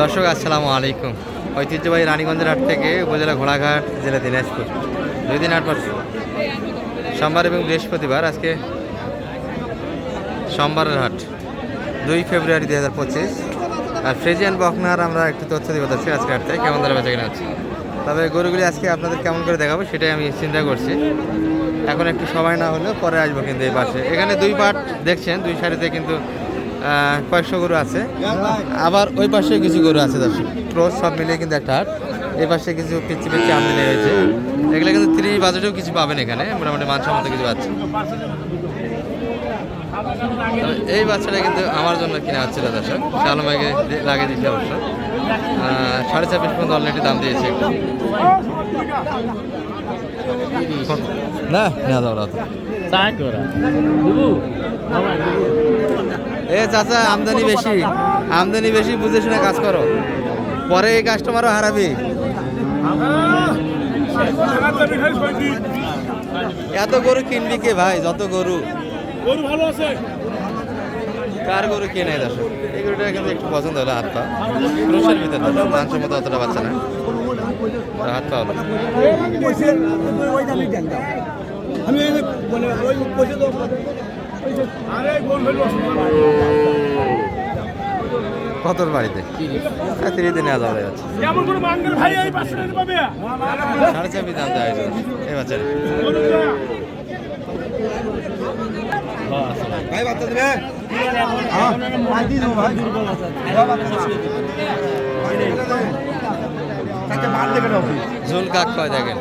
দর্শক আসসালামু আলাইকুম। ঐতিহ্যবাহী রানীগঞ্জের হাট থেকে উপজেলা ঘোড়াঘাট জেলা দিনাজপুর 2 দিন হাট বসে সোমবার এবং বৃহস্পতিবার। আজকে সোমবারের হাট 2 ফেব্রুয়ারি 2025। আর ফ্রিজিয়ান বকনার আমরা একটু তথ্য দিব যাচ্ছি আজকে হাট থেকে কেমন দামে বেচা কেনা হচ্ছে। তবে গরুগুলি আজকে আপনাদের কেমন করে দেখাবো সেটাই আমি চিন্তা করছি। এখন একটু সময় না হলেও পরে আসবো। কিন্তু এই পাশে এখানে 2 পাট দেখছেন, 2 সারিতে কিন্তু কয়েকশো গরু আছে। আবার ওই পাশে কিছু গরু আছে দর্শক, ক্রস সব মিলিয়ে কিন্তু একটা হাট। এই পাশে কিছু পিচ্ছি পিচ্ছি আমদানি হয়েছে, এগুলো কিন্তু 30 বাজেটেও কিছু পাবেন এখানে, মোটামুটি মানসম্মত কিছু পাচ্ছে। এই বাচ্চাটা কিন্তু আমার জন্য কিনা হচ্ছিল দর্শক, শালম ভাইকে লাগিয়ে দিচ্ছে অবশ্য। 26.5 পর্যন্ত অলরেডি দাম দিয়েছে একটু। না না দাও এ চাচা, আমদানি বেশি বুঝে শুনে কাজ করো, পরে এই কাস্টমারও হারাবি। এত গরু কিনবি কে ভাই? যত গরু ভালো আছে, কার গরু কে নেই দর্শক। এই গরুটা কিন্তু একটু পছন্দ হলো, হাত পা ক্রোশের ভিতরে দর্শক, মাংসের মতো অতটা বাচ্চা না, হাত পা হলো। কতর বাড়িতে 30 দিনে আলাদা হয়ে যাচ্ছে। 4.5 দাম দেওয়া হয়েছে এই বাচ্চার। ঝুল কাক কয় দেখেন,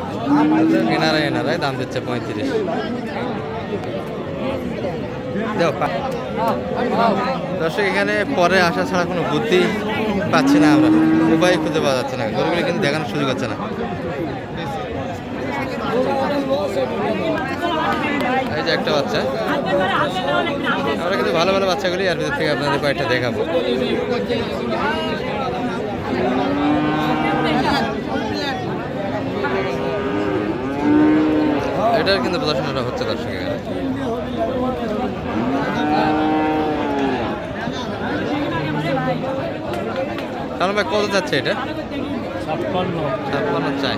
এনারাই দাম দিচ্ছে 35। দর্শক এখানে পরে আসা ছাড়া কোনো বুদ্ধি পাচ্ছি না আমরা, উপায় খুঁজে পাওয়া যাচ্ছে না, গরুগুলি কিন্তু দেখানোর সুযোগ হচ্ছে না। এই যে একটা বাচ্চা, আমরা কিন্তু ভালো ভালো বাচ্চাগুলি আর ভিতর থেকে আপনাদের কয়েকটা দেখাবো। এটার কিন্তু প্রদর্শনটা হচ্ছে দর্শক এখানে। তাহলে ভাই কত যাচ্ছে এটা? 56 চাই।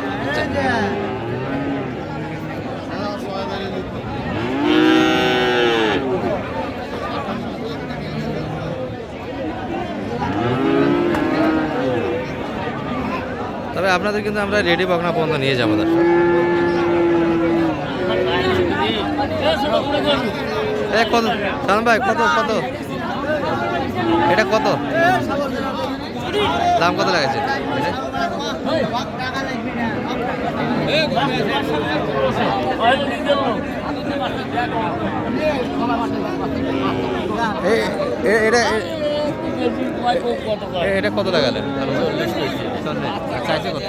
তবে আপনাদের কিন্তু আমরা রেডি বকনা পর্যন্ত নিয়ে যাবো দর্শক। কত সালাম ভাই, কত কত এটা কত দাম, কত লাগাইছে? এটা কত লাগালেন? চাইছে কত?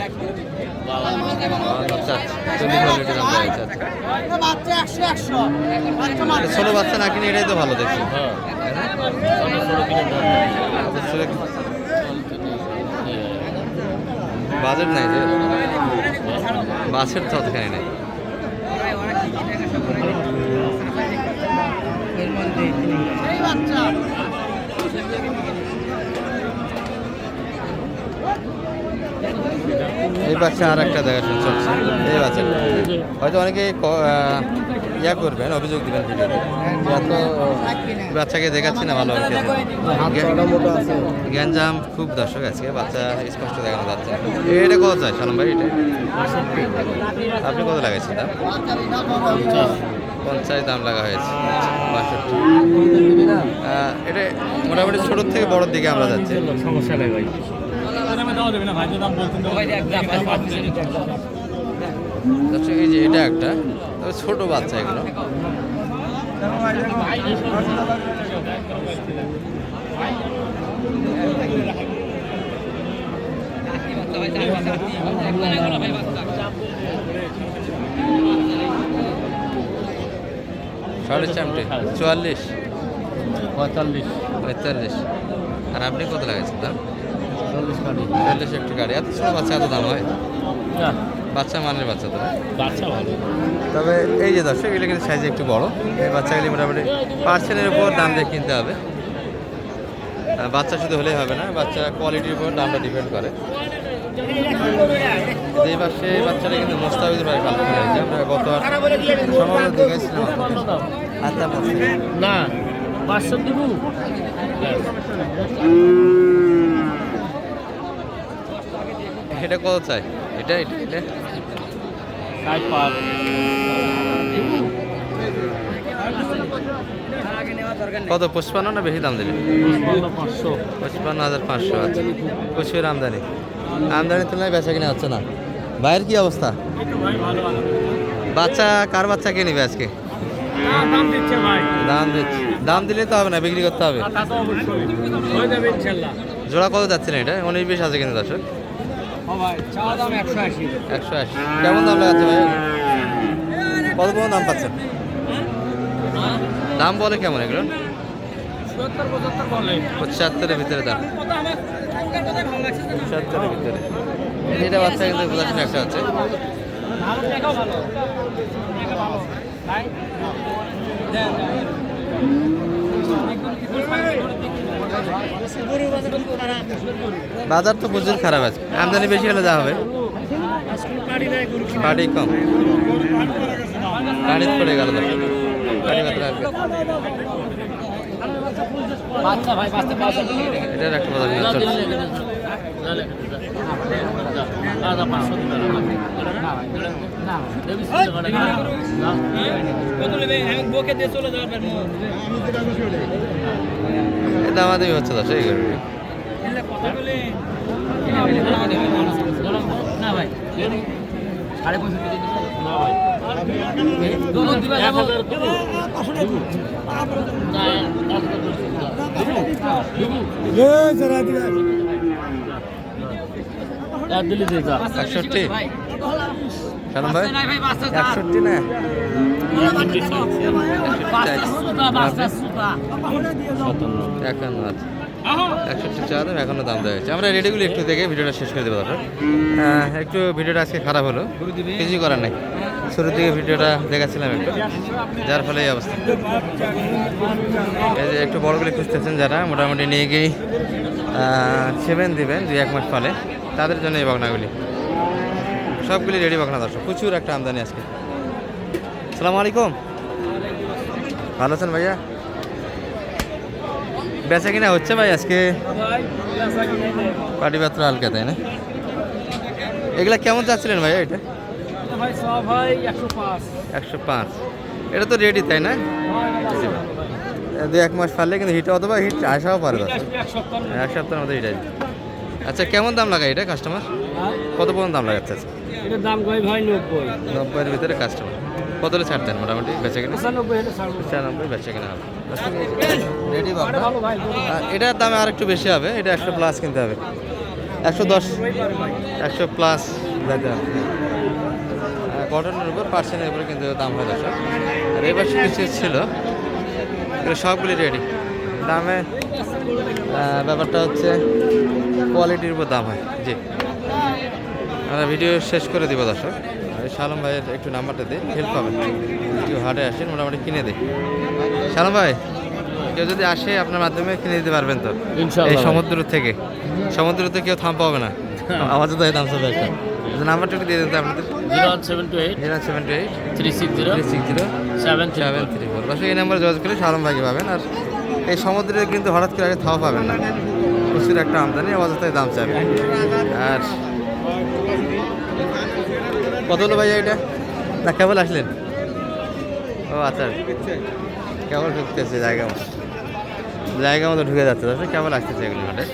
ছোট বাচ্চা না কিনে এটাই তো ভালো দেখছি। বাজেট নাই যে, বাসের তো অতখানি নাই। এই বাচ্চা আর একটা দেখাশোনা চলছে। এই বাচ্চা হয়তো অনেকে ইয়া করবেন, অভিযোগ দিবেন ভিডিওতে, এত বাচ্চাকে দেখাচ্ছি না ভালো। গ্যাঞ্জাম খুব দর্শক আজকে, বাচ্চা স্পষ্ট দেখানো যাচ্ছে। এটা কত চাই সালাম ভাই? এটা আপনি কত লাগাইছেন দাম? 50 দাম লাগা হয়েছে। 62। এটা মোটামুটি ছোটোর থেকে বড়োর দিকে আমরা যাচ্ছি। সমস্যা নেই ভাই, এই যে এটা একটা ছোট বাচ্চা, এগুলো সাড়ে চারটে 44, 45, 45। আর আপনি কত লাগাইছেন দাম? 40 একটু গাড়ি। এত ছোট বাচ্চা এত দাম হয়? বাচ্চা মানের বাচ্চা তো বাচ্চা ভালো। তবে এই যে দর্শক, এগুলো কিন্তু সাইজে একটু বড়। এই বাচ্চাগুলি মোটামুটি পার্সেন্টের উপর দাম দিয়ে কিনতে হবে। বাচ্চা শুধু হলেই হবে না, বাচ্চা কোয়ালিটির উপর দামটা ডিপেন্ড করে। এই পাশে বাচ্চাটা কিন্তু মোস্তাফিজের ভাই কালেকশন হয়েছে, আমরা গত সম্ভবত দেখেছিলাম আচ্ছা না 500 দিব। এটা কত চাই? এটা এটা এটা 65 কত 55 না বেশি দাম দিলে? 55,500। আচ্ছা, প্রচুর আমদানি, আমদানির তুলনায় বেচা কিনা হচ্ছে না। ভাইয়ের কি অবস্থা? বাচ্চা কার বাচ্চা কে নিবে আজকে? দাম দিচ্ছে ভাই, দাম দিচ্ছে, দাম দিলে তো হবে না, বিক্রি করতে হবে। তা তো অবশ্যই হয়ে যাবে ইনশাআল্লাহ। জোড়া কত যাচ্ছিলেন এটা? 19-20 আছে কিন্তু দর্শক। হ্যাঁ ভাই, চাওয়া দাম 180। 180 কেমন দাম লাগাচ্ছে ভাই? কত পর্যন্ত দাম পাচ্ছেন? দাম বলে কেমন এগুলো? 70-75 বলে। 75-এর ভিতরে দাম, 75-এর ভিতরে। এটা বাচ্চা কিন্তু বোঝাচ্ছেন একটা আছে। বাজার তো প্রচুর খারাপ আছে, আমদানি বেশি হলে যা হবে। পাটি কম, পানি পড়ে গেল পাটি মাত্রা আসবে। এটার একটা কথা চলছে। এটা আমাদেরই হচ্ছে তো সেই করবে। দিল্লি থেকে 61 কারণ ভাই 61 না 61 চা দাম এখনো দাম দেওয়া হয়েছে। আমরা রেডিগুলো একটু দেখে ভিডিওটা শেষ করে দেবো দাদা। একটু ভিডিওটা আজকে খারাপ হলো, কিছুই করার নেই। শুরুর দিকে ভিডিওটা দেখাচ্ছিলাম একটু, যার ফলে এই অবস্থা। এই যে একটু বড়গুলি খুঁজতেছেন যারা, মোটামুটি নিয়ে গিয়েই সেভেন দিবেন 2-1 মাস ফলে, তাদের জন্য এই বকনাগুলি সবগুলি রেডি বকনা দর্শক। প্রচুর একটা আমদানি আজকে। আসসালামু আলাইকুম, ভালো আছেন ভাইয়া? বেচা কিনা হচ্ছে ভাই আজকে? পাটি পাত্র হালকা তাই না? এগুলা কেমন চাচ্ছিলেন ভাইয়া? এটা 105। এটা তো রেডি তাই না? 2-1 মাস ফাললে কিন্তু হিট অথবা হিট আসাও পারে দর্শক, 1 সপ্তাহের মধ্যে হিট আসবে। আচ্ছা, কেমন দাম লাগায় এটা কাস্টমার? কত পর্যন্ত দাম লাগাচ্ছে আজকে? এটার দাম কই ভাই 90-এর ভিতরে কাস্টমার কত হলে ছাড়তেন মোটামুটি বেচা কিনা? 95 বেচা কিনা হবে। রেডি বাবা, এটার দামে আর একটু বেশি হবে, এটা 100+ কিনতে হবে, 110 100+ দিতে হবে। কটনের উপর পার্সেন্টের উপরে কিন্তু দাম হয় দর্শক। আর এবার কিছু ছিল, এগুলো সবগুলি রেডি। দামে ব্যাপারটা হচ্ছে কোয়ালিটির উপর দাম হয়। জি, আমরা ভিডিও শেষ করে দিব দর্শক। শালম ভাইয়ের একটু নাম্বারটা দিই, হেল্প পাবেন। কেউ হাটে আসেন মোটামুটি কিনে দেয়। শালম ভাই, কেউ যদি আসে আপনার মাধ্যমে কিনে দিতে পারবেন তো? এই সমুদ্র থেকে, সমুদ্রতে কেউ থাম পাবে না, আওয়াজ তো দাম সব একটা। নাম্বারটা একটু দিয়ে দিতে আপনাদের। 078 360 734। দর্শক এই নাম্বারে যোগাযোগ করে শালম ভাইকে পাবেন। আর এই সমুদ্রে কিন্তু হঠাৎ করে আগে থাওয়া পাবেন না, প্রচুর একটা আমদানি, অবস্থায় দাম চাবে। আর কত হলো ভাইয়া এটা? না কেবল আসলেন? ও আচ্ছা, কেবল ঢুকতেছে, জায়গা মতো ঢুকে যাচ্ছে, কেবল আসতেছে এগুলো হাটে।